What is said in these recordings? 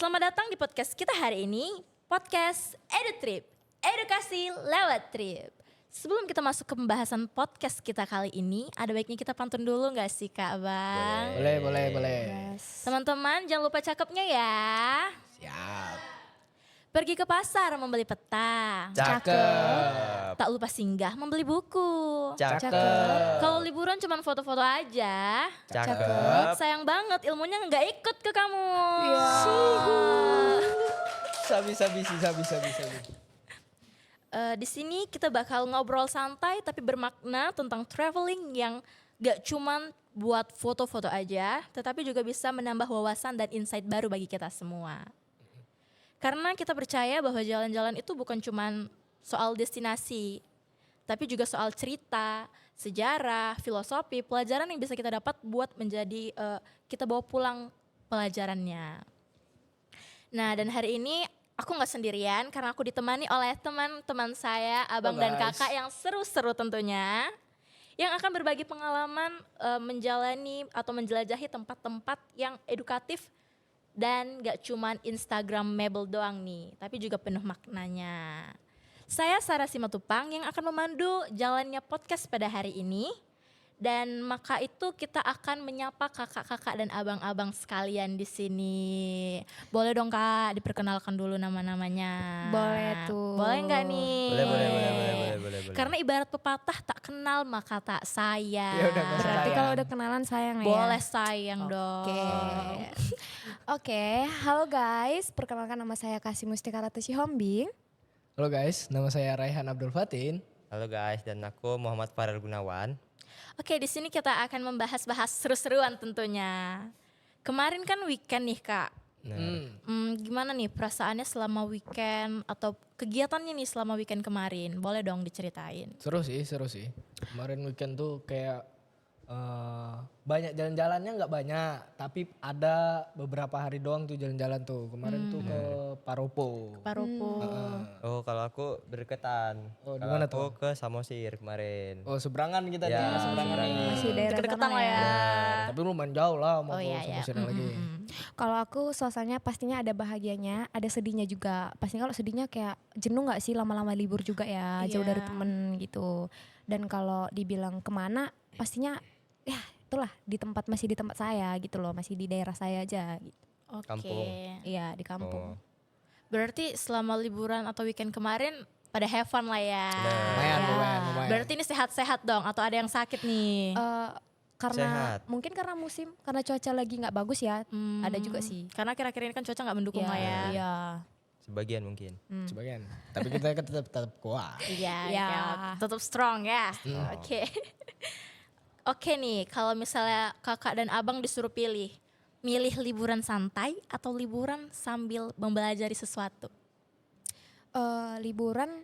Selamat datang di podcast kita hari ini, podcast EduTrip, edukasi lewat trip. Sebelum kita masuk ke pembahasan podcast kita kali ini, ada baiknya kita pantun dulu gak sih Kak Bang? Boleh. Teman-teman jangan lupa cakepnya ya. Siap. Pergi ke pasar membeli peta. Cakep. Tak lupa singgah membeli buku. Cakep. Kalau liburan cuma foto-foto aja. Cakep. Sayang banget ilmunya nggak ikut ke kamu. Sabi. Di sini kita bakal ngobrol santai tapi bermakna tentang traveling yang gak cuman buat foto-foto aja, tetapi juga bisa menambah wawasan dan insight baru bagi kita semua. Karena kita percaya bahwa jalan-jalan itu bukan cuman soal destinasi, tapi juga soal cerita, sejarah, filosofi, pelajaran yang bisa kita dapat buat menjadi kita bawa pulang pelajarannya. Nah, dan hari ini aku nggak sendirian karena aku ditemani oleh teman-teman saya, abang dan kakak yang seru-seru tentunya, yang akan berbagi pengalaman menjalani atau menjelajahi tempat-tempat yang edukatif dan gak cuman Instagramable doang nih, tapi juga penuh maknanya. Saya Sarah Simatupang yang akan memandu jalannya podcast pada hari ini. Dan maka itu kita akan menyapa kakak-kakak dan abang-abang sekalian di sini. Boleh dong Kak, diperkenalkan dulu nama-namanya. Boleh tuh. Boleh nggak nih? Boleh. Karena ibarat pepatah tak kenal maka tak sayang. Ya udah, nggak usah Berarti sayang. kalau udah kenalan sayang ya. Boleh sayang dong. Oke, halo guys. Perkenalkan nama saya Kasih Mustika Ratu Sihombing. Halo guys, nama saya Raihan Abdul Fatin. Halo guys, dan aku Muhammad Farel Gunawan. Oke, di sini kita akan membahas-bahas seru-seruan tentunya. Kemarin kan weekend nih Kak. Gimana nih perasaannya selama weekend atau kegiatannya nih selama weekend kemarin? Boleh dong diceritain. Seru sih. Kemarin weekend tuh kayak banyak jalan-jalannya nggak banyak, tapi ada beberapa hari doang tuh jalan-jalan tuh. Kemarin tuh ke Paropo. Paropo. Oh, kalau aku berdekatan. Oh, di Kalau mana aku ke Samosir kemarin. Oh, seberangan kita Ya, nih, seberangan nih. Masih daerah Deket-deketan sana lah ya. Tapi lumayan jauh lah mau Oh, ke iya. Samosir lagi. Kalau aku suasananya pastinya ada bahagianya, ada sedihnya juga. Pastinya kalau sedihnya kayak jenuh nggak sih lama-lama libur juga ya, jauh Iya. dari temen gitu. Dan kalau dibilang kemana, pastinya ya itulah masih di tempat saya gitu loh, masih di daerah saya aja gitu. Oke. Kampung. Iya di kampung. Oh. Berarti selama liburan atau weekend kemarin pada have fun lah ya. Lumayan. Berarti ini sehat-sehat dong atau ada yang sakit nih? Karena Sehat. mungkin karena musim, karena cuaca lagi nggak bagus ya, ada juga sih. Karena kira-kira ini kan cuaca nggak mendukung lah ya. Iya. Sebagian mungkin. Sebagian. Tapi kita kan tetap kuat. Iya, Ya. tetap strong ya. Oke. Oke nih, kalau misalnya kakak dan abang disuruh milih liburan santai atau liburan sambil mempelajari sesuatu? Liburan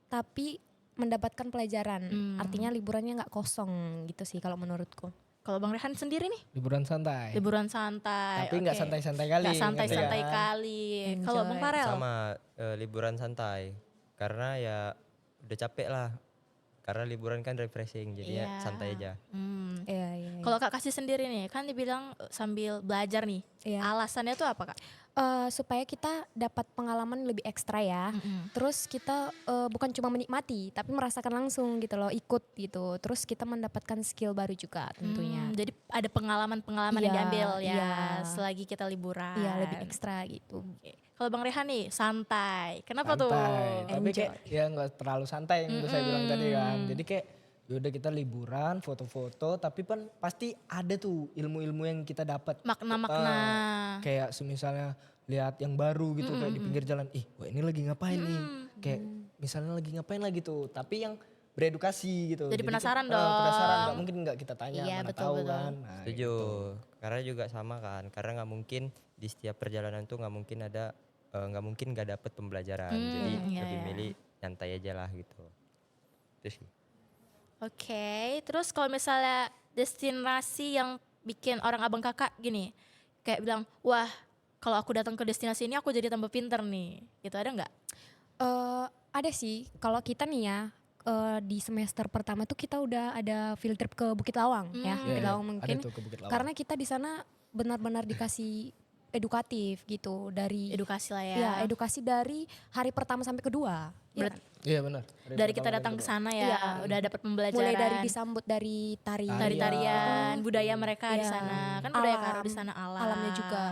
tapi mendapatkan pelajaran. Artinya liburannya nggak kosong gitu sih kalau menurutku. Kalau Bang Rehan sendiri nih, Liburan santai. liburan santai. Tapi nggak oke. santai-santai kali, Nggak santai-santai ngerti kan? kali. Kalau Bang Farel? Sama liburan santai. Karena ya udah capek lah. Karena liburan kan refreshing, jadi ya Iya. santai aja. Iya. Kalau Kak Kasih sendiri nih, kan dibilang sambil belajar nih. Iya. Alasannya tuh apa Kak? Supaya kita dapat pengalaman lebih ekstra ya. Terus kita bukan cuma menikmati, tapi merasakan langsung gitu loh, ikut gitu. Terus kita mendapatkan skill baru juga tentunya. Jadi ada pengalaman-pengalaman yang Iya, diambil ya iya. selagi kita liburan. Iya lebih ekstra gitu. Oke. Kalau Bang Rehan nih santai. Kenapa tuh? Santai. Tapi Enjoy. kayak ya nggak terlalu santai yang udah saya bilang tadi kan. Jadi kayak yaudah kita liburan, foto-foto, tapi kan pasti ada tuh ilmu-ilmu yang kita dapat. Makna-makna. Kayak semisalnya lihat yang baru gitu kayak di pinggir jalan, wah ini lagi ngapain nih? Kayak misalnya lagi ngapain lagi tuh, tapi yang beredukasi gitu. Jadi penasaran kita- dong. Penasaran, nggak mungkin nggak kita tanya, Iya, mana betul, tahu betul. kan. Nah, Setuju. gitu. Karena juga sama kan. Karena nggak mungkin di setiap perjalanan tuh nggak mungkin ada nggak mungkin nggak dapet pembelajaran. Jadi iya, lebih iya. milih nyantai aja lah gitu. Itu sih. Oke, terus kalau misalnya destinasi yang bikin orang abang kakak gini, kayak bilang, wah kalau aku datang ke destinasi ini aku jadi tambah pinter nih, gitu ada nggak? Ada sih, kalau kita nih ya di semester pertama tuh kita udah ada field trip ke Bukit Lawang ya, Bukit Iya, Lawang ada mungkin. tuh ke Bukit Lawang. Karena kita di sana benar-benar dikasih edukatif gitu dari Edukasi lah ya. ya edukasi dari hari pertama sampai kedua. Ya Berat- kan? Iya benar. Dari kita datang ke sana ya, Iya. udah dapat pembelajaran. Mulai dari disambut dari tari-tarian, budaya mereka di Iya. sana. Kan budaya Alam, Karo di sana alam. alamnya juga.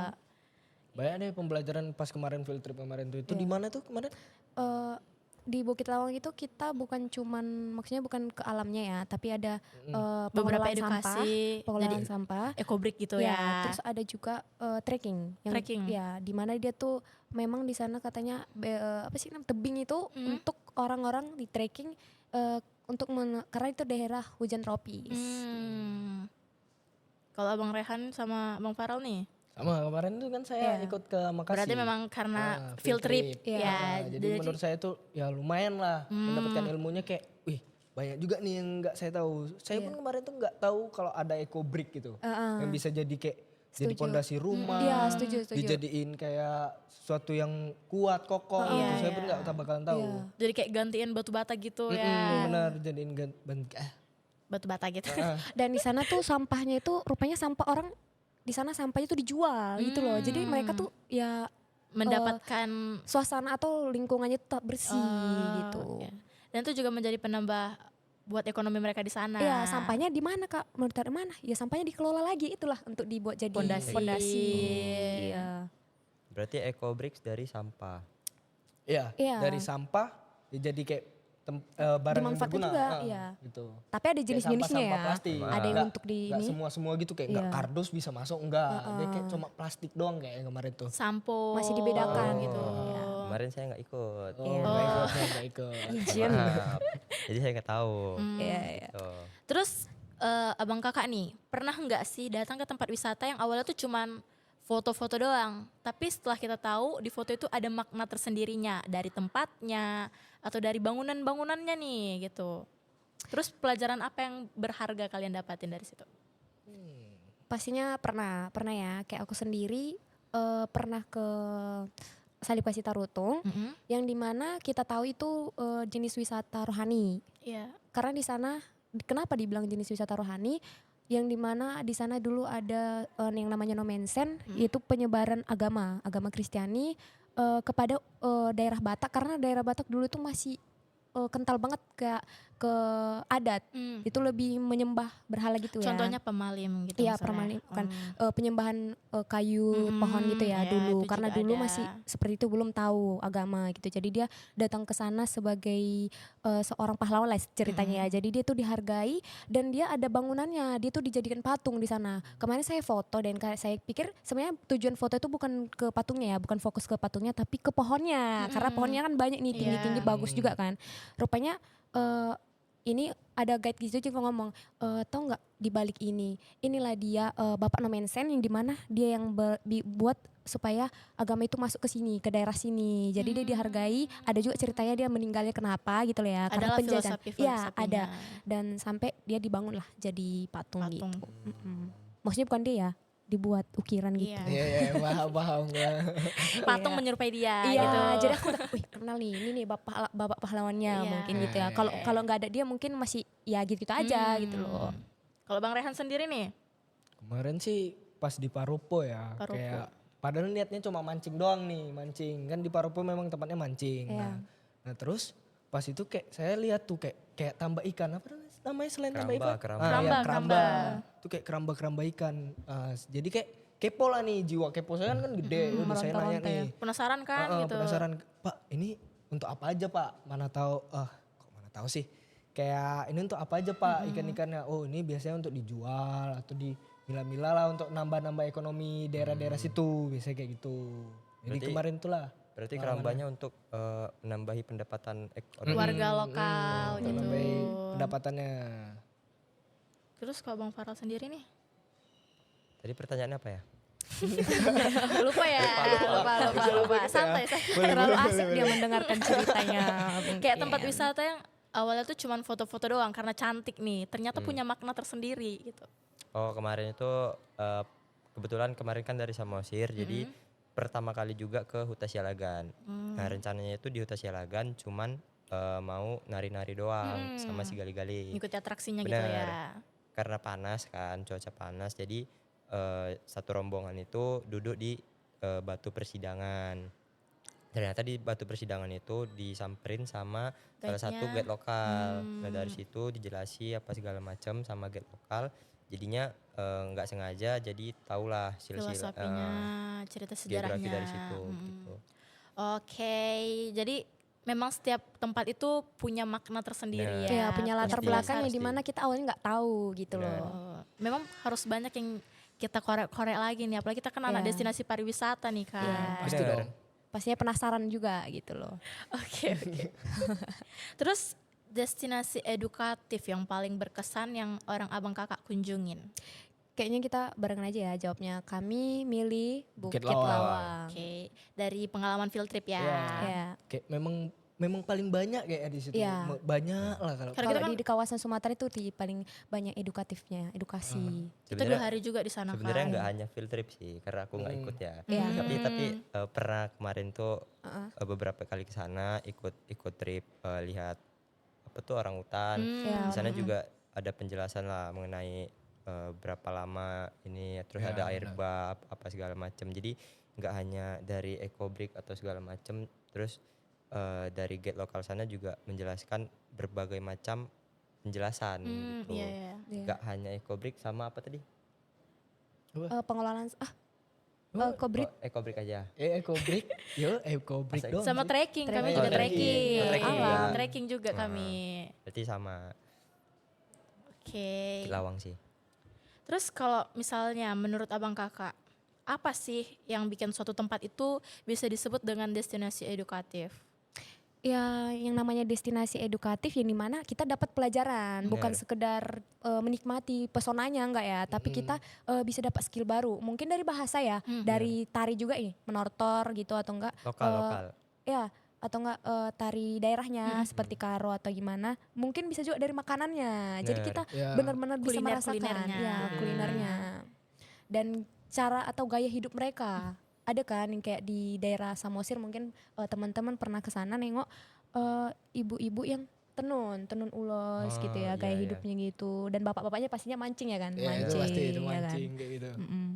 Banyak deh pembelajaran pas kemarin field trip kemarin tuh. Itu di mana tuh kemarin? Eh, di Bukit Lawang itu kita bukan cuman maksudnya bukan ke alamnya ya, tapi ada Beberapa pengelolaan edukasi, pengelolaan jadi sampah. ekobrik gitu Ya, ya. terus ada juga trekking yang Trekking. ya di mana dia tuh memang di sana katanya apa sih namanya tebing itu untuk orang-orang di trekking untuk karena itu daerah hujan tropis. Kalau Abang Rehan sama Bang Farel nih, Sama kemarin tuh kan saya ikut ke Makasih. berarti memang karena Ah, field trip. Iya. Ya, Jadi menurut saya tuh ya lumayan lah mendapatkan ilmunya kayak, wih banyak juga nih yang nggak saya tahu. Saya pun kemarin tuh nggak tahu kalau ada eco brick gitu, yang bisa jadi kayak jadi Setuju. pondasi rumah, Iya, setuju. dijadiin kayak sesuatu yang kuat kokoh gitu. Saya pun nggak bakalan tahu. jadi kayak gantiin batu bata gitu ya. Benar jadiin Batu bata gitu. Dan di sana tuh sampahnya itu rupanya sampah orang di sana sampahnya tuh dijual gitu loh. Jadi mereka tuh ya Mendapatkan suasana atau lingkungannya tetap bersih gitu. ya. Dan itu juga menjadi penambah buat ekonomi mereka di sana. Iya, sampahnya di mana Kak? Menurut dari mana? Ya sampahnya dikelola lagi itulah untuk dibuat jadi Pondasi. Iya. Berarti eco bricks dari sampah. Iya, Iya. dari sampah jadi kayak barang yang Dimanfaatkan berguna. juga, iya. Gitu. Tapi ada Kayak jenis-jenisnya sampah-sampah ya. plastik. Ada yang Nggak- untuk di nggak ini. semua gitu kayak nggak kardus bisa masuk enggak. Dia kayak cuma plastik doang kayak yang kemarin tuh. Sampo Masih dibedakan gitu. Kemarin saya nggak ikut. Nggak ikut. Izin. Maaf. Jadi saya nggak tahu. Iya, iya. Gitu. Terus Abang Kakak nih, pernah nggak sih datang ke tempat wisata yang awalnya tuh cuman foto-foto doang, tapi setelah kita tahu di foto itu ada makna tersendirinya dari tempatnya atau dari bangunan-bangunannya nih gitu. Terus pelajaran apa yang berharga kalian dapatin dari situ? Pastinya pernah ya. Kayak aku sendiri pernah ke Salipasi Tarutung yang dimana kita tahu itu jenis wisata rohani. Iya. Karena di sana kenapa dibilang jenis wisata rohani? Yang dimana di sana dulu ada yang namanya Nomensen, yaitu penyebaran agama Kristiani kepada daerah Batak, karena daerah Batak dulu itu masih kental banget ke adat, itu lebih menyembah berhala gitu ya. Contohnya pemalim gitu. Iya, misalnya. permanen bukan penyembahan kayu pohon gitu ya ya, dulu, itu karena juga dulu ada. masih seperti itu, belum tahu agama gitu. Jadi dia datang ke sana sebagai seorang pahlawan lah ceritanya ya. Jadi dia tuh dihargai dan dia ada bangunannya, dia tuh dijadikan patung di sana. Kemarin saya foto dan saya pikir sebenarnya tujuan foto itu bukan ke patungnya ya, bukan fokus ke patungnya tapi ke pohonnya. Karena pohonnya kan banyak nih tinggi-tinggi, bagus juga kan. Rupanya ini ada guide gitu juga ngomong, tau nggak di balik inilah dia Bapak Nomensen yang dimana dia yang buat supaya agama itu masuk ke sini, ke daerah sini. Jadi dia dihargai, ada juga ceritanya dia meninggalnya kenapa gitu loh ya, karena Adalah penjajahan. Iya, filosofinya. ada. Dan sampai dia dibangun lah jadi patung. Gitu. Maksudnya bukan dia ya, dibuat ukiran gitu. Iya. Iya, paham. Patung menyerupai dia Iya, gitu. jadi aku udah, wih kenal nih, ini nih bapak pahlawannya Iya. mungkin gitu ya. Kalau nggak ada dia mungkin masih ya gitu aja gitu loh. Kalau Bang Rehan sendiri nih, Kemarin sih pas di Paropo ya, Paropo. kayak padahal niatnya cuma mancing doang nih, mancing. Kan di Paropo memang tempatnya mancing. Iya. Nah, terus pas itu kayak saya lihat tuh kayak tambah ikan, apa namanya selain tambah Keramba, ikan? keramba. Iya, Keramba. Itu kayak keramba ikan. Jadi kayak kepo lah nih, jiwa kepo saya kan gede. Udah saya nanya nih. penasaran kan gitu. Penasaran, Pak ini untuk apa aja Pak? Mana tahu, kok mana tahu sih? Kayak ini untuk apa aja Pak ikan-ikannya? Oh ini biasanya untuk dijual atau di mila-mila lah untuk nambah-nambah ekonomi daerah-daerah situ, biasanya kayak gitu. Jadi Berarti- kemarin itulah. Berarti kerambanya untuk menambahi pendapatan ekonomi. Warga lokal Untuk gitu. nambahin pendapatannya. Terus kalau Bang Farel sendiri nih? Tadi pertanyaannya apa ya? Lupa ya. Lupa. Santai. Terlalu asik dia mendengarkan ceritanya. Kayak tempat wisata yang awalnya tuh cuman foto-foto doang karena cantik nih. Ternyata punya makna tersendiri gitu. Oh kemarin itu kebetulan kemarin kan dari Samosir, jadi pertama kali juga ke Huta Sialagan. Nah rencananya itu di Huta Sialagan cuman mau nari-nari doang sama si gali-gali. Ngikuti atraksinya gitu Bener. ya. Karena panas kan, cuaca panas, jadi satu rombongan itu duduk di Batu Persidangan. Ternyata di Batu Persidangan itu disamperin sama salah satu Guide-nya. guide lokal. Nah dari situ dijelasin apa segala macam sama guide lokal. Jadinya nggak sengaja jadi tahulah silsilah Filosofinya, cerita geografi sejarahnya. dari situ gitu. Oke, jadi memang setiap tempat itu punya makna tersendiri Nah. ya. Ya punya latar pasti, belakang yang pasti. dimana kita awalnya nggak tahu gitu Benar. loh. Memang harus banyak yang kita korek-korek lagi nih, apalagi kita kan anak Iya. destinasi pariwisata nih kan. Iya. Pasti Benar. dong. Pastinya penasaran juga gitu loh. Oke. Terus destinasi edukatif yang paling berkesan yang orang abang kakak kunjungin. Kayaknya kita barengan aja ya jawabnya. Kami milih Bukit, Bukit Lawang. Lawang. Oke, dari pengalaman field trip ya. Iya. Ya. Kayak memang paling banyak kayak di situ. Iya. Banyak lah kalau. Karena Kalau kita di kawasan Sumatera itu paling banyak edukatifnya, edukasi. Kita 2 hari juga di sana Sebenarnya kan. nggak hanya field trip sih, karena aku nggak ikut ya. Iya. Tapi pernah kemarin tuh beberapa kali ke sana ikut trip lihat apa tuh orang hutan. Iya, Di sana juga ada penjelasan lah mengenai berapa lama ini, terus Ya, ada air benar. bab apa segala macam. Jadi nggak hanya dari ecobrik atau segala macam, terus dari guide lokal sana juga menjelaskan berbagai macam penjelasan gitu. Iya, iya. Nggak hanya ecobrik sama apa tadi? Pengelolaan Kobrit. Oh, ecobrik aja. Ekobrik. Yo, ekobrik Masa dong. Sama trekking, kami Trekking. juga Oh, trekking. trekking. Trekking Alam, juga. trekking juga kami. Berarti sama Oke. di Lawang sih. Terus kalau misalnya menurut abang kakak, apa sih yang bikin suatu tempat itu bisa disebut dengan destinasi edukatif? Ya yang namanya destinasi edukatif yang dimana kita dapat pelajaran, bukan Benar. sekedar menikmati pesonanya enggak ya, tapi kita bisa dapat skill baru. Mungkin dari bahasa ya, dari tari juga nih, menortor gitu atau enggak Lokal. ya atau enggak tari daerahnya seperti karo atau gimana. Mungkin bisa juga dari makanannya. Jadi Benar. kita Ya. benar-benar bisa Kuliner- merasakan kulinernya. ya kulinernya. Dan cara atau gaya hidup mereka. Ada kan yang kayak di daerah Samosir mungkin teman-teman pernah ke sana nengok ibu-ibu yang tenun ulos Oh, gitu ya, iya, gaya iya. hidupnya gitu. Dan bapak-bapaknya pastinya mancing ya kan, Ya, itu pasti itu ya kan? mancing kayak gitu. Mm-mm.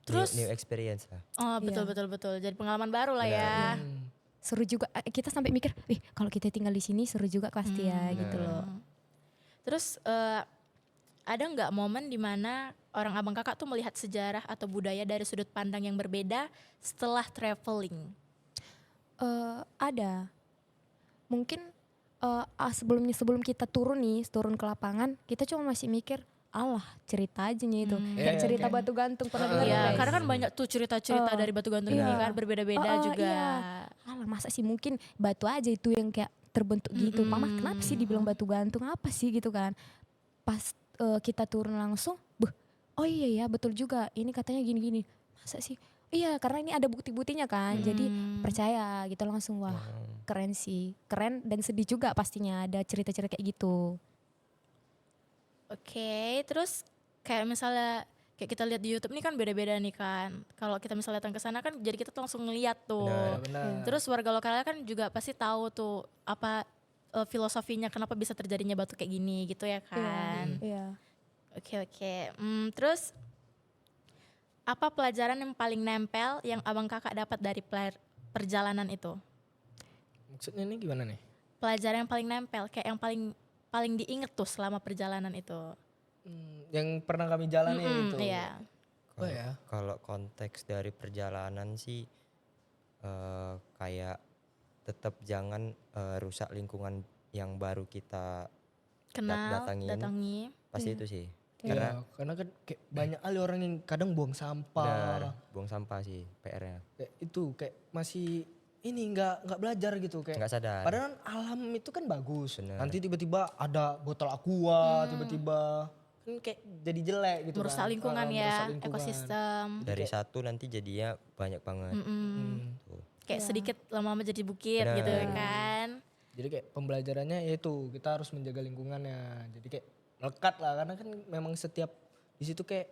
Terus New experience lah. oh betul Iya. betul betul. Jadi pengalaman baru lah ya. Seru juga, kita sampai mikir, kalau kita tinggal di sini seru juga pasti ya gitu loh. Terus ada nggak momen dimana orang abang kakak tuh melihat sejarah atau budaya dari sudut pandang yang berbeda setelah traveling? Ada, mungkin sebelum kita turun ke lapangan, kita cuma masih mikir, alah cerita aja nih itu, kayak Iya, cerita kayak- batu gantung pernah dengar Iya, nggak, guys? karena kan banyak tuh cerita-cerita dari batu gantung ini iya. kan berbeda-beda juga. Iya. Alah masa sih mungkin batu aja itu yang kayak terbentuk gitu. Mama kenapa sih dibilang batu gantung, apa sih gitu kan. Pas kita turun langsung, oh iya ya betul juga, ini katanya gini-gini. Masa sih? Iya karena ini ada bukti-buktinya kan, jadi percaya gitu langsung. Wah keren sih, keren dan sedih juga pastinya ada cerita-cerita kayak gitu. Oke, terus kayak misalnya kayak kita lihat di YouTube nih kan beda-beda nih kan. Kalau kita misalnya datang ke sana kan jadi kita tuh langsung ngeliat tuh. Benar. Terus warga lokalnya kan juga pasti tahu tuh apa filosofinya kenapa bisa terjadinya batu kayak gini gitu ya kan. Iya. Oke. Terus apa pelajaran yang paling nempel yang abang kakak dapat dari perjalanan itu? Maksudnya ini gimana nih? Pelajaran yang paling nempel, kayak yang paling diinget tuh selama perjalanan itu. Yang pernah kami jalani itu. Iya. Oh ya. Kalau konteks dari perjalanan sih kayak tetap jangan rusak lingkungan yang baru kita Kenal, datangin. datangi. Pasti itu sih. Karena kan kayak banyak kali orang yang kadang buang sampah. Benar, buang sampah sih PR-nya. Kayak itu kayak masih ini nggak belajar gitu kayak. Nggak sadar. Padahal alam itu kan bagus. Bener. Nanti tiba-tiba ada botol aqua, tiba-tiba kan kayak jadi jelek gitu Merusak kan. lingkungan Merusak ya, lingkungan. ekosistem. Dari satu nanti jadinya banyak banget. Tuh. Kayak sedikit lama-lama jadi bukit Benar. gitu kan. Jadi kayak pembelajarannya yaitu kita harus menjaga lingkungannya. Jadi kayak melekat lah karena kan memang setiap di situ kayak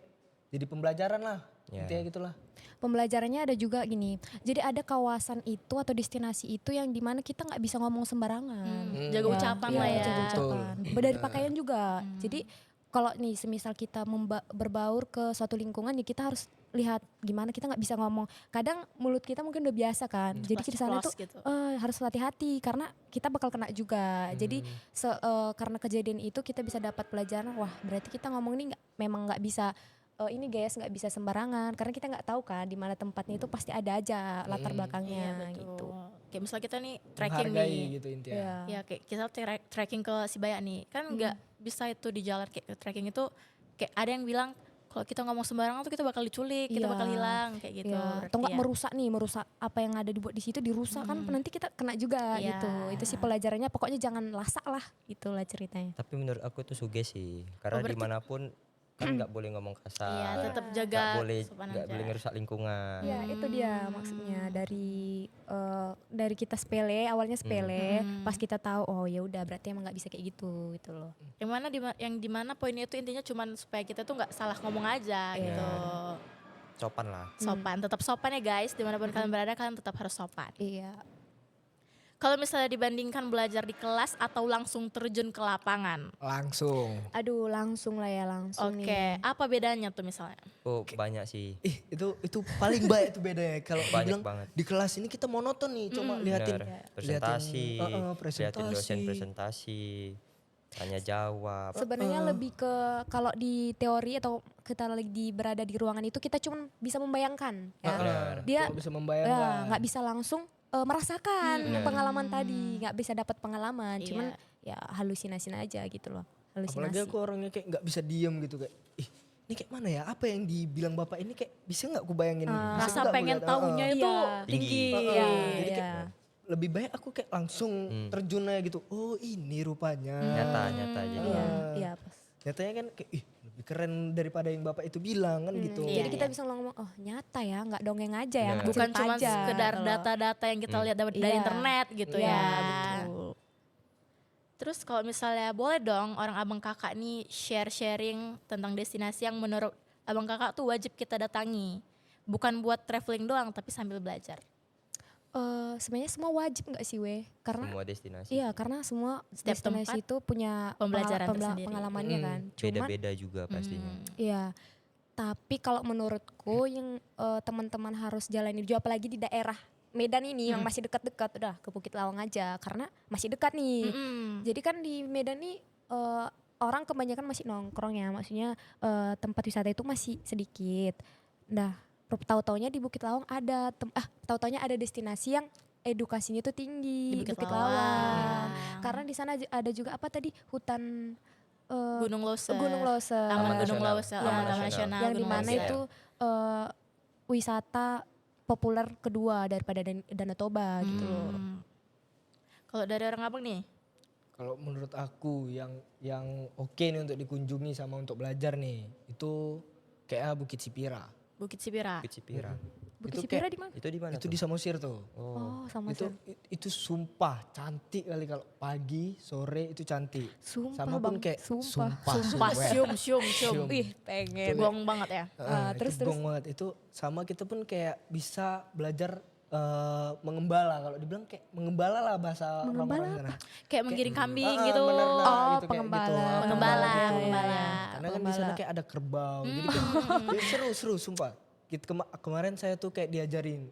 jadi pembelajaran lah. Ya. Intinya gitulah. Pembelajarannya ada juga gini. Jadi ada kawasan itu atau destinasi itu yang dimana kita nggak bisa ngomong sembarangan. Jaga ucapan lah ya. Jaga Betul. ucapan. Dari pakaian juga. Jadi kalau nih semisal kita berbaur ke suatu lingkungan ya kita harus lihat gimana, kita nggak bisa ngomong. Kadang mulut kita mungkin udah biasa kan. Jadi di sana tuh Ceplos gitu. harus hati-hati karena kita bakal kena juga. Jadi karena kejadian itu kita bisa dapat pelajaran, wah berarti kita ngomong ini memang nggak bisa ini guys, nggak bisa sembarangan karena kita nggak tahu kan di mana tempatnya itu pasti ada aja latar belakangnya gitu. Kayak misalnya kita nih trekking Menghargai nih. gitu intinya. Iya. Ya kayak kita trekking ke Sibaya nih. Kan nggak bisa itu di jalan kayak trekking itu kayak ada yang bilang kalau kita ngomong sembarangan tuh kita bakal diculik, kita Iya. bakal hilang kayak gitu. Ya, Berarti atau nggak ya. merusak apa yang ada dibuat di situ dirusak kan nanti kita kena juga Iya. gitu. Itu sih pelajarannya, pokoknya jangan lasak lah, itulah ceritanya. Tapi menurut aku itu sugesti karena berarti- dimanapun kan nggak boleh ngomong Iya, kasar, tetap nggak jaga boleh sopan nggak aja. boleh ngerusak lingkungan. Ya itu dia maksudnya dari kita sepele, awalnya sepele, pas kita tahu oh ya udah berarti emang nggak bisa kayak gitu gitu loh. Yang dimana poinnya itu intinya cuman supaya kita tuh nggak salah ngomong aja gitu. Sopan lah. Sopan, tetap sopan ya guys. Dimanapun kalian berada kalian tetap harus sopan. Iya. Kalau misalnya dibandingkan belajar di kelas atau langsung terjun ke lapangan. Langsung. Aduh langsung lah ya langsung Oke, nih. apa bedanya tuh misalnya? Oh banyak sih. Itu paling banyak itu bedanya. Kalau Banyak dibilang banget. di kelas ini kita monoton nih, cuma liatin Bener. Presentasi, liatin dosen presentasi, tanya jawab. Sebenarnya lebih ke kalau di teori atau kita lagi berada di ruangan itu kita cuma bisa membayangkan ya. Bener. Dia Cuma bisa ya, membayangkan. nggak bisa langsung merasakan pengalaman tadi, nggak bisa dapat pengalaman, Iya. cuman ya halusinasi aja gitu loh, Apalagi halusinasi. aku orangnya kayak nggak bisa diem gitu kayak, ini kayak mana ya? Apa yang dibilang bapak ini kayak bisa nggak aku bayangin? Bisa Rasa nggak aku pengen lihat? tahunya itu Iya. tinggi. Iya, Jadi iya. kayak lebih baik aku kayak langsung terjun aja gitu. Oh ini rupanya. Nyata jadi. Iya, iya pas. Nyatanya kan kayak lebih keren daripada yang bapak itu bilang kan gitu. Iya, Jadi kita bisa ngomong, oh nyata ya, nggak dongeng aja ya, Bener. nggak Bukan cerita cuma aja, sekedar gitu loh. data-data yang kita lihat dari Iya. internet gitu Iya, ya. betul. Terus kalau misalnya boleh dong orang abang kakak nih sharing tentang destinasi yang menurut abang kakak tuh wajib kita datangi. Bukan buat traveling doang tapi sambil belajar. Sebenarnya semua wajib nggak sih weh? Karena Semua destinasi. iya, karena semua Setiap destinasi tempat itu punya pembelajaran tersendiri. pengalamannya kan. Cuman Beda-beda juga pastinya. iya. Tapi kalau menurutku yang teman-teman harus jalani juga apalagi di daerah Medan ini yang masih dekat-dekat, udah ke Bukit Lawang aja karena masih dekat nih. Jadi kan di Medan nih orang kebanyakan masih nongkrong ya, maksudnya tempat wisata itu masih sedikit. Nah, tahu-taunya di Bukit Lawang ada tahu-taunya ada destinasi yang edukasinya tuh tinggi Di Bukit Bukit Lawang. Lawang. Karena di sana ada juga apa tadi hutan Gunung Lose. Gunung Lose. Taman Gunung Nasional. Lose, Taman Taman Nasional. Nasional. yang Gunung dimana Lose. itu wisata populer kedua daripada Danau Toba gitu loh. Kalau dari orang abang nih, Kalau menurut aku yang oke nih untuk dikunjungi sama untuk belajar nih itu kayak Bukit Sipira. Bukit Sibira. Bukit Sipira. Bukit Itu Sipira kayak- di mana? Itu di mana Itu tuh? di Samosir tuh. Oh, sama Itu itu sumpah cantik kali kalau pagi sore itu cantik. Sumpah, Sama pun Bang. kayak Sumpah. Sumpah, sumpah. syum. Ih, pengen. Gong banget ya. terus, Itu gong banget. Itu sama kita pun kayak bisa belajar mengembala. Kalau dibilang kayak mengembala lah bahasa orang-orang sana. Kayak menggiring kambing Ah, gitu. bener, nah, Oh, gitu, kayak pengembala. gitu. Ah, Pengembala, gitu. pengembala. Karena kan di sana kayak ada kerbau. Jadi kayak, seru sumpah. Kemarin saya tuh kayak diajarin,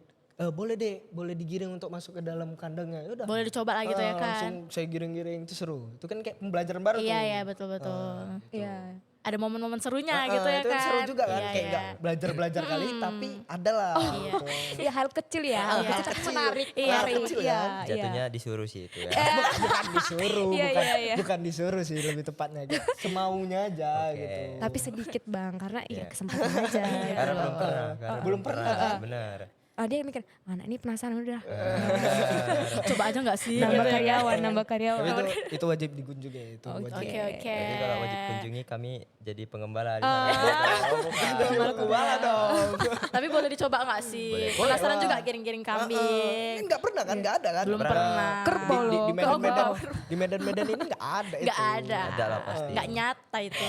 boleh deh, boleh digiring untuk masuk ke dalam kandangnya. Yaudah. Boleh dicoba lah gitu ya kan. Langsung saya giring-giring itu seru. Itu kan kayak pembelajaran baru tuh. Iya, iya betul-betul. Iya. Ada momen-momen serunya gitu ya itu kan. seru juga kan, Iya, kayak iya. nggak belajar-belajar kali, tapi ada lah. gitu. Iya, hal kecil ya. Iya. Itu kan menarik. Iya, menarik. kecil Iya, kan. iya. Jatuhnya disuruh sih itu ya. Bukan disuruh, Iya, bukan, iya, iya. bukan disuruh sih lebih tepatnya. Kayak semaunya aja gitu. Tapi sedikit Bang, karena ya kesempatan aja. Karena belum pernah. Karena Belum pernah kan? Benar. Dia mikir, anak ini penasaran udah. Coba aja gak sih? Nambah gitu ya kan. karyawan, nambah Tapi karyawan. itu wajib dikunjungi ya, itu wajib. Oke, oke. Jadi kalau wajib kunjungi kami jadi pengembala di Ah. sana. Jadi pengembala dong. Tapi boleh dicoba gak sih? Boleh. Penasaran juga giring-giring kambing. Kan nggak pernah kan, nggak ada kan? Belum pernah. Kerbau Di loh. Medan-Medan, di Medan-Medan ini nggak ada itu. Gak ada. Ada lah pasti. Gak nyata itu.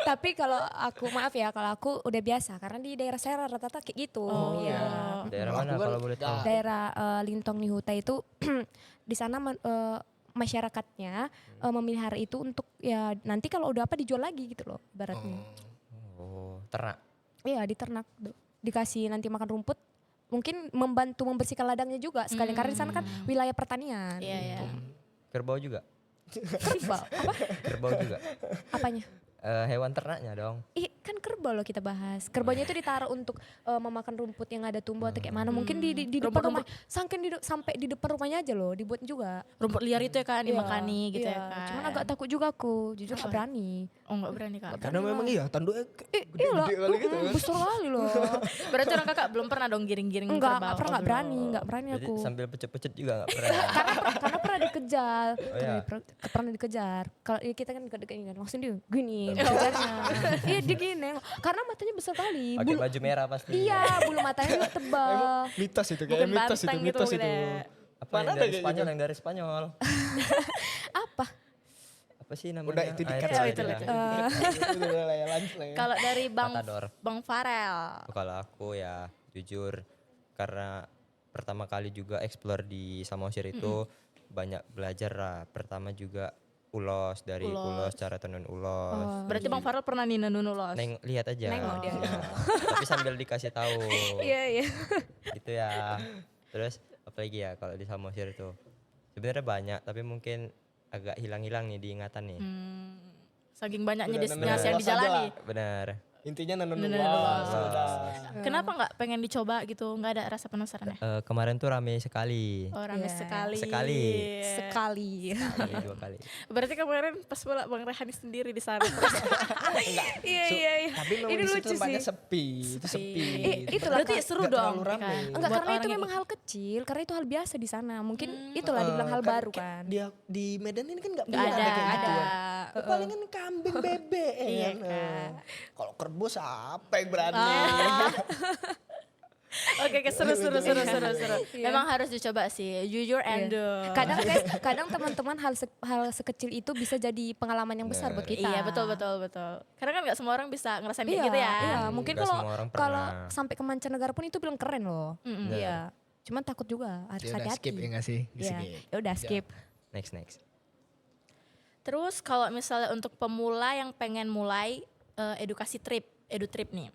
tapi kalau aku maaf ya, kalau aku udah biasa karena di daerah saya rata-rata kayak gitu. Oh, Iya. Daerah Aku mana kan kalau boleh tahu? Daerah Lintong Nihuta itu di sana masyarakatnya memelihara itu untuk ya nanti kalau udah apa dijual lagi gitu loh ibaratnya. Oh, ternak. Iya diternak dikasih nanti makan rumput, mungkin membantu membersihkan ladangnya juga sekalian karena di sana kan wilayah pertanian. Iya, iya. Kerbau juga. Kerbau apa? Kerbau juga. Apanya? Hewan ternaknya dong. Ih kan kerbau loh kita bahas. Kerbaunya itu ditaruh untuk memakan rumput yang ada tumbuh atau kayak mana. Mungkin di depan rumah, sampai di depan rumahnya aja loh dibuat juga. Rumput liar itu ya kan Iya, dimakani gitu iya. ya kan. Cuman agak takut juga aku, jujur gak berani. Oh nggak berani kak. Karena memang iya tanduknya Iya gede-gede kali gitu kan. besar kali loh. Berarti orang kakak belum pernah dong giring-giring Enggak, kerbau. pernah Oh, gak berani, belum. gak berani Jadi aku. sambil pecet-pecet juga gak pernah. Karena pernah dikejar, iya? pernah dikejar. Kalau ya kita kan dekat-dekat ini kan, langsung dia gini kejarnya. Iya dia gini, karena matanya besar kali. Pakai baju merah pasti. Iya, bulu matanya juga tebal. Mitos itu Bukan kayak mitos itu, banteng gitu mitos mungkin itu. ya. Apa Mana yang ada dari kayak Spanyol, gitu? yang dari Spanyol. Apa? Apa sih namanya? Udah itu dikat Oh, saja. itu, itu. Udah lah ya lanjut lah ya. Kalau dari Matador. Bang Farel. Kalau aku ya jujur karena pertama kali juga explore di Samosir itu banyak belajar lah. Pertama juga ulos, dari ulos, cara tenun ulos. Berarti Bang Farel pernah nih nenun ulos. Lihat aja. Nengok dia. Iya. Tapi sambil dikasih tahu. Iya, iya. Gitu ya. Terus apalagi ya kalau di Samosir itu sebenarnya banyak tapi mungkin agak hilang-hilang nih diingatan nih. Saking banyaknya Udah, destinasi nenun yang ulos aja dijalani. lah. Benar. Intinya nenun Nenun ulos. ulos. Udah. Kenapa nggak pengen dicoba gitu? Nggak ada rasa penasaran ya? Kemarin tuh rame sekali. Oh rame Iya. sekali. Sekali. Sekali. Sekali, 2 kali. Berarti kemarin pas pula Bang Rehani sendiri di sana. Iya iya iya. Tapi memang Ini di situ lucu tempatnya sih. sepi. Itu sepi. Itulah Berarti Kak. seru Nggak dong. terlalu rame. kan? Enggak, Buat karena orang itu yang memang hal kecil, karena itu hal biasa di sana. Mungkin itulah Heeh, dibilang hal baru kayak kan. Dia di Medan ini kan nggak Nggak pernah ada, kayak ada. gituan. Palingan kambing bebek ya Iya, kan. Kak. Kalau kerbau siapa yang berani? Oke, seru. Memang harus dicoba sih, jujur and Kadang guys, kadang teman-teman hal sekecil itu bisa jadi pengalaman yang besar buat kita. Iya betul. Karena kan nggak semua orang bisa ngerasain kayak Iya, gitu ya. iya. Mungkin Nggak kalau semua orang kalau pernah. sampai ke mancanegara pun itu bilang keren loh. Iya. Cuman takut juga, harus Ya udah hati-hati. skip ya nggak sih? Di Iya. skip. Ya udah skip. Next. Terus kalau misalnya untuk pemula yang pengen mulai edukasi edu trip nih,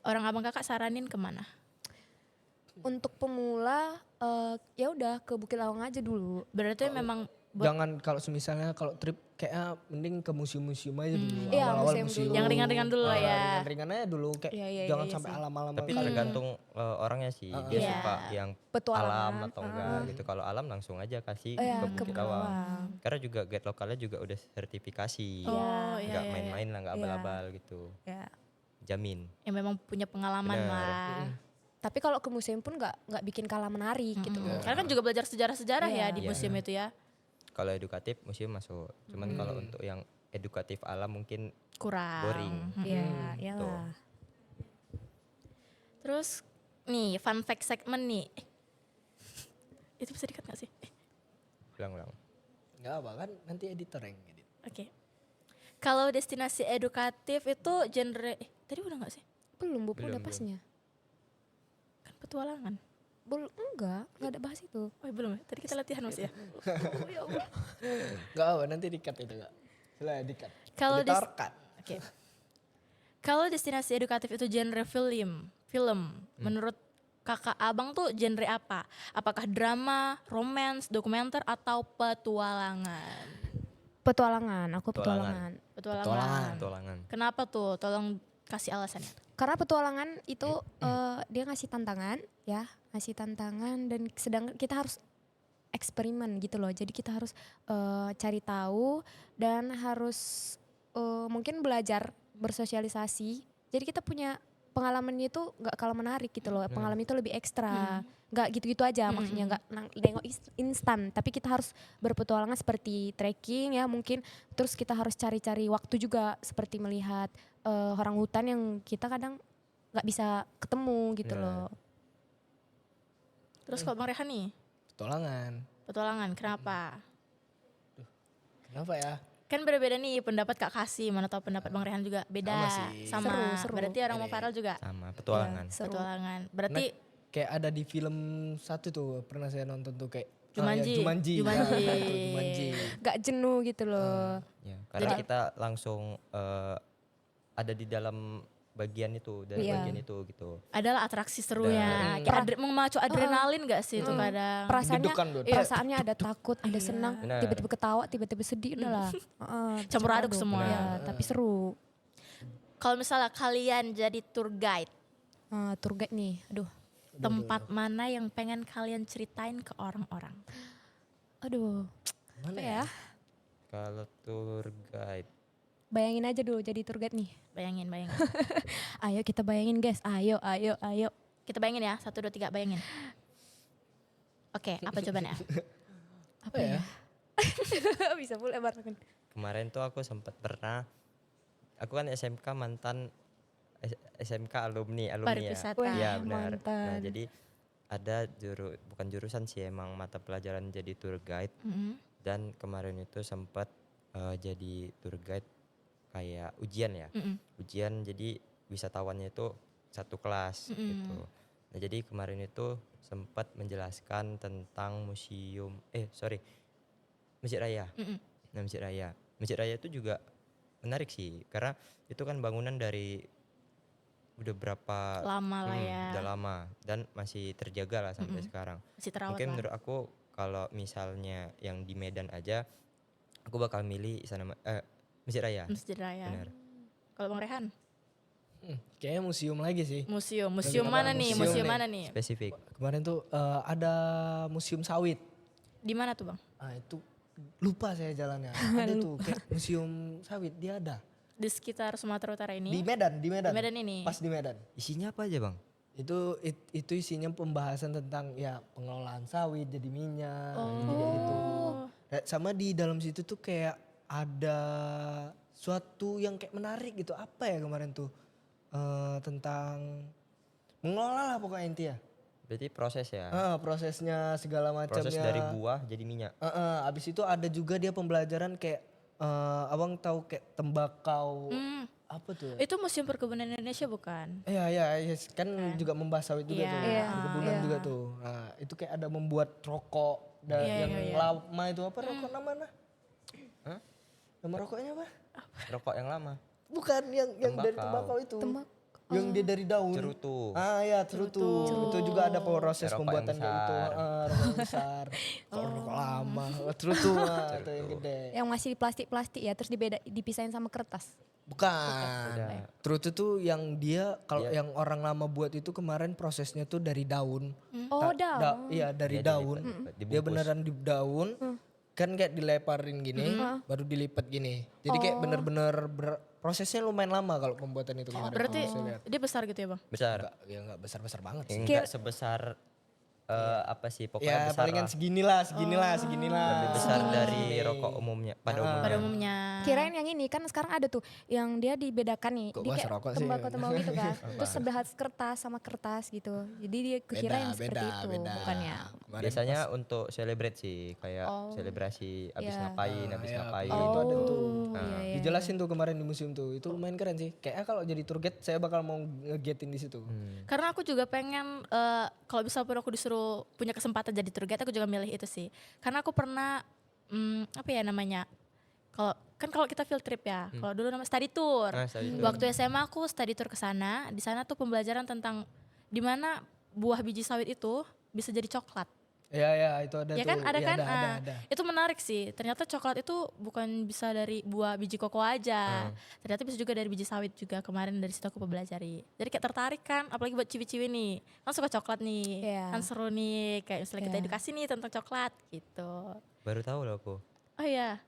orang abang kakak saranin kemana? Untuk pemula ya udah ke Bukit Lawang aja dulu. Berarti memang Jangan kalau misalnya kalau trip kayaknya mending ke museum-museum aja dulu. Iya, Awal-awal museum dulu. yang ringan-ringan dulu lah ya. Ringan-ringan aja dulu kayak Iya, iya, jangan iya sampai sih. alam-alam. Tapi tergantung orangnya sih. Dia Iya. suka yang Petualangan. alam atau enggak gitu. Kalau alam langsung aja kasih Iya, ke ke Bukit Bukit Lawang. Lawang. Karena juga guide lokalnya juga udah sertifikasi. Oh iya. Nggak main-main lah, nggak Iya. abal-abal gitu. Ya. Jamin. Yang memang punya pengalaman Bener. lah. Tapi kalau ke museum pun nggak bikin kalah menarik gitu. Karena kan juga belajar sejarah-sejarah ya di Iya. museum itu ya. Kalau edukatif museum masuk. Cuman kalau untuk yang edukatif alam mungkin Kurang. boring. Iya, iyalah. Terus nih fun fact segment nih. Itu bisa dikat gak sih? Ulang-ulang. Enggak apa kan nanti editor yang edit. Oke. Kalau destinasi edukatif itu genre tadi udah gak sih? Belum, Bu, udah Belum. pasnya. Kan petualangan. Belum, enggak ada bahas itu. Oh belum ya? Tadi kita latihan Mas ya. Enggak apa nanti di-cut itu enggak. Silahkan di-cut. Kalau Editor cut. Oke. Kalau destinasi edukatif itu genre film, menurut kakak abang tuh genre apa? Apakah drama, romance, dokumenter atau petualangan? Petualangan, aku petualangan. Petualangan. Petualangan. Kenapa tuh? Tolong kasih alasannya. Karena petualangan itu dia ngasih tantangan, ya, ngasih tantangan dan sedangkan kita harus eksperimen gitu loh. Jadi kita harus cari tahu dan harus mungkin belajar bersosialisasi. Jadi kita punya pengalamannya itu nggak kalah menarik gitu loh. Pengalaman itu lebih ekstra. Nggak gitu-gitu aja maksudnya nggak nengok instan. Tapi kita harus berpetualangan seperti trekking ya mungkin. Terus kita harus cari-cari waktu juga seperti melihat orang hutan yang kita kadang nggak bisa ketemu gitu loh. Terus kalau Bang Rehan nih, Petualangan. petualangan kenapa? Kenapa ya? Kan beda-beda nih pendapat Kak Kasih, mana tahu pendapat Bang Rehan juga beda. Sama sih. Sama. Seru. Berarti orang mau Farel juga Sama petualangan. Seru. petualangan. Berarti kayak ada di film satu tuh pernah saya nonton tuh kayak Jumanji. Jumanji. Jumanji. Ya, itu, Jumanji. Gak jenuh gitu loh. Ya, karena kita langsung ada di dalam bagian itu, dari Iya. bagian itu gitu. Adalah atraksi serunya. Dan- Kayak memacu adrenalin gak sih itu kadang? Perasaannya Deg-degan tuh. perasaannya ada takut, ada senang, Benar. tiba-tiba ketawa, tiba-tiba sedih udahlah. Campur aduk semua. Ya, tapi seru. Kalau misalnya kalian jadi tour guide, Tour guide nih, aduh. tempat mana yang pengen kalian ceritain ke orang-orang? Aduh, Mana apa ya? Kalau tour guide, Bayangin aja dulu jadi tour guide nih. Bayangin. Ayo kita bayangin guys, ayo. Kita bayangin ya, 1, 2, 3 bayangin. Oke, apa jawabannya? Apa ya? Bisa boleh bareng. kemarin tuh aku sempat pernah, aku kan SMK mantan SMK alumni ya. Pariwisata. Iya benar. Nah, Mantan. jadi ada bukan jurusan sih, emang mata pelajaran jadi tour guide. Mm-mm. Dan kemarin itu sempat jadi tour guide kayak ujian ya. Mm-mm. Ujian jadi wisatawannya itu satu kelas gitu. Nah jadi kemarin itu sempat menjelaskan tentang Masjid Raya. Mm-mm. Nah Masjid Raya itu juga menarik sih, karena itu kan bangunan dari udah berapa Lama lah ya. udah lama dan masih terjaga lah sampai sekarang. Masih terawat Mungkin lah. menurut aku kalau misalnya yang di Medan aja, aku bakal milih Masjid Raya. Masjid Raya. Benar. Kalau Bang Rehan? Kayaknya museum lagi sih. Museum Lebih mana ke nih? museum Museum nih. mana nih? Spesifik. Kemarin tuh ada museum sawit. Di mana tuh Bang? Itu lupa saya jalannya. Ada tuh kayak museum sawit dia ada. Di sekitar Sumatera Utara ini? Di Medan. Di Medan ini. Pas di Medan. Isinya apa aja bang? Itu isinya pembahasan tentang ya pengelolaan sawit jadi minyak jadi kayak gitu. Sama di dalam situ tuh kayak ada suatu yang kayak menarik gitu. Apa ya kemarin tuh tentang mengelola lah pokoknya intinya. Berarti proses ya? Prosesnya segala macamnya. Proses dari buah jadi minyak. Abis itu ada juga dia pembelajaran kayak abang tahu kayak tembakau apa tuh? Itu Museum Perkebunan Indonesia bukan? Iya kan juga membahas sawit juga Iya. tuh, Iya. perkebunan juga tuh. Nah itu kayak ada membuat rokok dan Iya, yang iya. lama itu apa rokok namanya? Hah? Nama rokoknya apa? Rokok yang lama. Bukan yang dari Tembakau. tembakau itu. Yang dia dari daun. Cerutu. Ya cerutu. Itu juga ada proses Rokok yang pembuatan kayak itu. besar. Rokok yang besar. Kalau rokok lama, cerutu atau yang gede. Yang masih di plastik ya, terus dipisahin sama kertas. Bukan. Beda. Truth itu yang dia kalau yang orang lama buat itu kemarin prosesnya tuh dari daun. Oh, daun. Iya dari Dia daun. dilipat, Dia dibungkus. beneran di daun. Kan kayak dileparin gini, baru dilipat gini. Jadi kayak bener-bener prosesnya lumayan lama kalau pembuatan itu kemarin. Berarti saya lihat. dia besar gitu ya Bang? Besar. Enggak besar-besar banget sih. Enggak sebesar apa sih, pokoknya Ya besar palingan lah. seginilah. Lebih besar dari rokok umumnya pada umumnya. Pada umumnya. Kirain yang ini kan sekarang ada tuh yang dia dibedakan nih, Kok dia bahas kayak rokok sih? tembakau gitu kan. Terus sebelah kertas sama kertas gitu. Jadi dia kukirain seperti itu, bukannya. Kemarin Biasanya untuk celebrate sih, kayak selebrasi abis Iya. ngapain, abis ya, ngapain. itu ada tuh. iya, iya. Dijelasin tuh kemarin di museum tuh. Itu lumayan keren sih. Kayaknya kalau jadi tour guide saya bakal mau ngegetin di situ. Karena aku juga pengen kalau bisa pun aku disuruh punya kesempatan jadi tour guide, aku juga milih itu sih. Karena aku pernah apa ya namanya? Kalau kita field trip ya. Kalau dulu namanya study tour. Nah, study tour. Waktu SMA aku study tour ke sana. Di sana tuh pembelajaran tentang di mana buah biji sawit itu bisa jadi coklat. Ya itu ada Ya tuh. kan ada Ya, kan? ada. Itu menarik sih. Ternyata coklat itu bukan bisa dari buah biji koko aja. Ternyata bisa juga dari biji sawit juga. Kemarin dari situ aku pelajari. Jadi kayak tertarik kan, apalagi buat ciwi-ciwi nih. Kan suka coklat nih. Iya. Kan seru nih, kayak misalnya kita Iya. edukasi nih tentang coklat gitu. Baru tahu loh aku. Oh iya.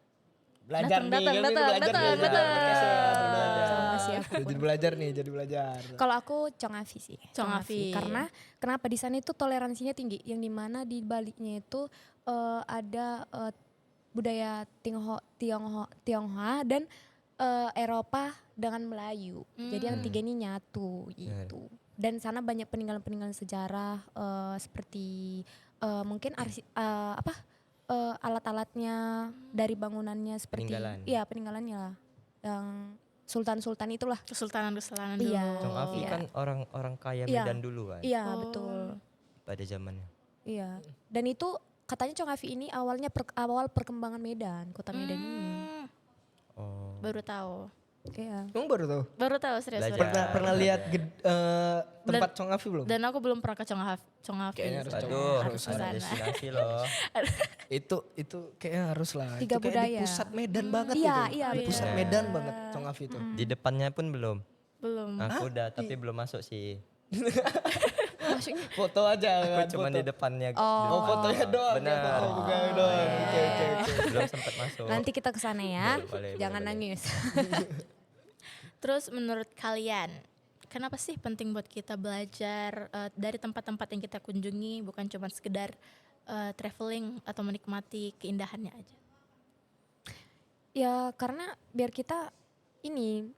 Belajar Datang, nih, kan ini belajar nih. Jadi belajar. Kalau aku Chong Afi sih. Chong Afi. Karena kenapa di sana itu toleransinya tinggi, yang dimana di baliknya itu ada budaya Tionghoa dan Eropa dengan Melayu. Jadi yang tiga ini nyatu gitu. Dan sana banyak peninggalan-peninggalan sejarah seperti mungkin alat-alatnya dari bangunannya seperti Peninggalan. peninggalannya lah. Yang sultan-sultan itulah. Kesultanan dulu. Iya. Chong Afi Iya. kan orang kaya Iya. Medan dulu kan. Iya, betul. pada zamannya. Iya. Dan itu katanya Chongavi ini awal perkembangan Medan, kota Medan ini. Hmm, Oh. baru tahu. Iya. Kamu baru tahu? Baru tahu serius. Belajar. baru tahu. Pernah lihat tempat Chongavi belum? Dan aku belum pernah ke Chongavi. Kayaknya harus coba. Aduh, harus ke ada sana. destinasi loh. Itu kayaknya harus lah. Tiga Itu kayak di budaya. pusat Medan banget Iya, itu. iya, Di pusat benar. Medan banget Chongavi itu. Di depannya pun belum. Belum. Aku udah tapi belum masuk sih. Maksudnya Foto aja Aku kan. cuma foto. di depannya. Oh, fotonya doang. Benar. Ya, foto bukan doang. Oke, oke, oke. Belum sempat masuk. nanti kita ke sana ya. Boleh, Jangan boleh. nangis. Terus menurut kalian, kenapa sih penting buat kita belajar dari tempat-tempat yang kita kunjungi, bukan cuma sekedar traveling atau menikmati keindahannya aja? Ya karena biar kita ini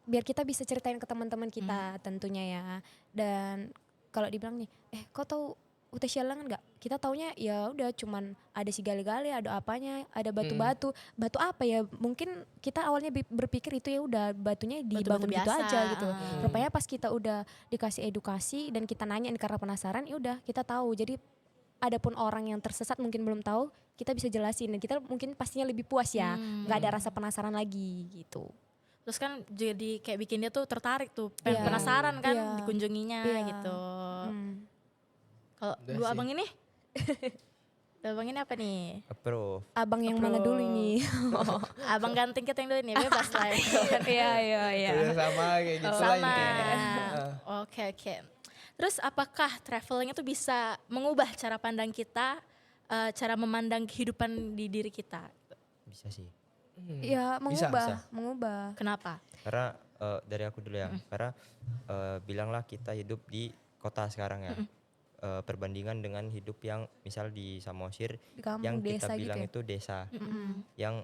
biar kita bisa ceritain ke teman-teman kita tentunya ya. Dan kalau dibilang nih, kau tahu Utesialangan nggak? Kita taunya ya udah cuman ada si gale-gale, ada apanya, ada batu-batu. Batu apa ya? Mungkin kita awalnya berpikir itu ya udah batunya Batu-batu dibangun gitu biasa, aja gitu. Rupanya pas kita udah dikasih edukasi dan kita nanya karena penasaran, ya udah kita tahu. Jadi adapun orang yang tersesat mungkin belum tahu, kita bisa jelasin dan kita mungkin pastinya lebih puas ya. Nggak ada rasa penasaran lagi gitu. Terus kan jadi kayak bikin dia tuh tertarik tuh, Iya. penasaran kan Iya. dikunjunginya Iya. gitu. Hmm. Kalau Udah dua sih. abang ini, dua abang ini apa nih? Approve. Abang yang mana dulu ini? Abang ganteng kita yang dulu nih, bebas lah. Iya iya iya. Udah sama kayak gitu lah Sama. intinya. Oke oke. Terus apakah traveling itu bisa mengubah cara pandang kita, cara memandang kehidupan di diri kita? Bisa sih. Ya Bisa, mengubah. Kenapa? Karena dari aku dulu ya. Karena bilanglah kita hidup di kota sekarang ya. Perbandingan dengan hidup yang misal di Samosir Di kampung, yang desa kita gitu bilang ya? itu desa. Yang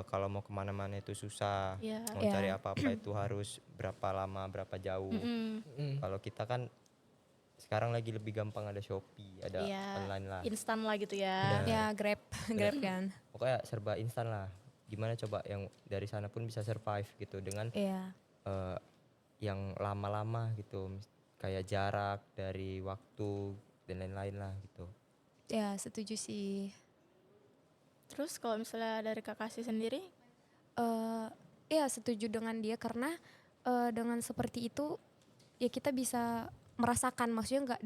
kalau mau kemana-mana itu susah. Iya. Mau Iya. cari apa-apa itu harus berapa lama, berapa jauh. Kalau kita kan sekarang lagi lebih gampang, ada Shopee, ada Iya. online lah. Instan lah gitu ya. Benar. Ya Grab kan. Pokoknya serba instan lah. Gimana coba yang dari sana pun bisa survive gitu dengan Iya. yang lama-lama gitu, kayak jarak dari waktu dan lain-lain lah gitu. Ya setuju sih. Terus kalau misalnya dari Kak Kasih sendiri, Ya setuju dengan dia karena dengan seperti itu ya kita bisa merasakan, maksudnya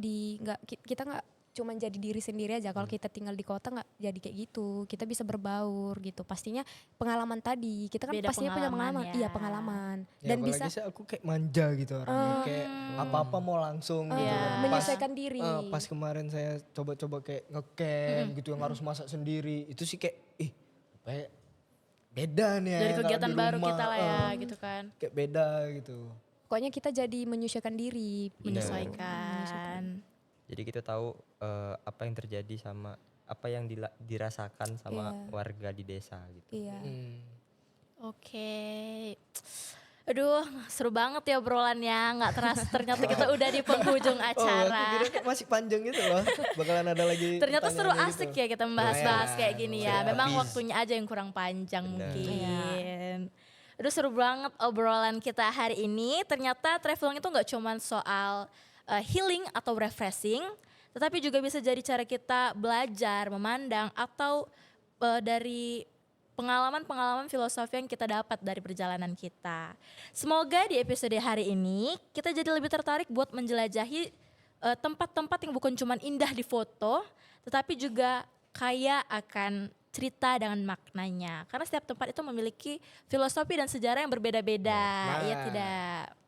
kita nggak cuma jadi diri sendiri aja. Kalau kita tinggal di kota nggak jadi kayak gitu, kita bisa berbaur gitu. Pastinya pengalaman tadi kita kan Beda pastinya punya pengalaman pengalaman, ya. iya pengalaman Ya, dan bisa apalagi sih aku kayak manja gitu orangnya. Kayak apa-apa mau langsung gitu. Iya. kan. menyesuaikan diri. Pas kemarin saya coba-coba kayak ngecamp gitu yang harus masak sendiri. Itu sih kayak kayak beda nih ya. dari kalau kegiatan di baru rumah, kita lah ya gitu kan. Kayak beda gitu. Pokoknya kita jadi menyesuaikan diri. Menyesuaikan. Jadi kita tahu apa yang terjadi sama apa yang dirasakan sama warga di desa gitu. Iya. Oke. Aduh, seru banget ya obrolannya. Nggak terasa ternyata kita udah di penghujung Oh, acara. aku kira kayak masih panjang gitu loh. Bakalan ada lagi. Ternyata seru pertanyaannya asik gitu. ya kita membahas-bahas Lumayan, kayak gini ya. lumayan. Memang Habis. waktunya aja yang kurang panjang Benar. mungkin. Aduh seru banget obrolan kita hari ini. Ternyata traveling itu nggak cuma soal healing atau refreshing, tetapi juga bisa jadi cara kita belajar, memandang, atau dari pengalaman-pengalaman filosofi yang kita dapat dari perjalanan kita. Semoga di episode hari ini kita jadi lebih tertarik buat menjelajahi tempat-tempat yang bukan cuma indah di foto, tetapi juga kaya akan cerita dengan maknanya. Karena setiap tempat itu memiliki filosofi dan sejarah yang berbeda-beda, iya tidak?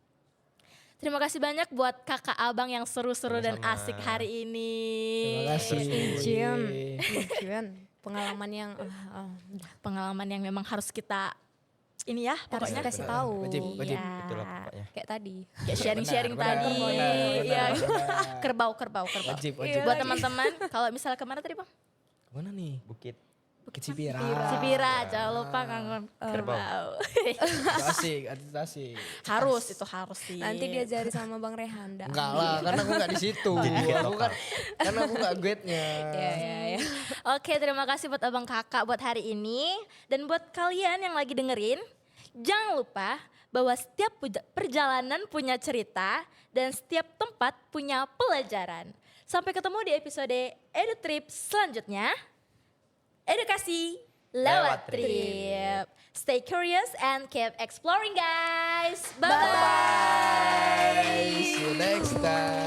Terima kasih banyak buat kakak abang yang seru-seru dan Sama-sama. asik hari ini. Terima kasih. Izin. Pengalaman yang Pengalaman yang memang harus kita ini ya harus pokoknya. dikasih tahu. Wajib. Iya. Itulah pokoknya. Kayak tadi. Ya sharing-sharing Benar, tadi. benar, Iya. benar. Kerbau. Wajib, Buat wajib. teman-teman, kalau misalnya kemana tadi Bang? Kemana nih? Bukit. Bukit Cipira. Cipira, jangan lupa kangen Kerbau. kerbau. Asik, asik. Harus sih. Nanti diajari sama Bang Rehan. dah. Enggak lah, karena aku enggak di situ. Aku kan karena aku enggak guide-nya. Ya. Oke, terima kasih buat abang kakak buat hari ini. Dan buat kalian yang lagi dengerin, jangan lupa bahwa setiap perjalanan punya cerita dan setiap tempat punya pelajaran. Sampai ketemu di episode EduTrip selanjutnya. Edukasi lewat Lewat trip. trip. Stay curious and keep exploring guys. Bye-bye. See you next time.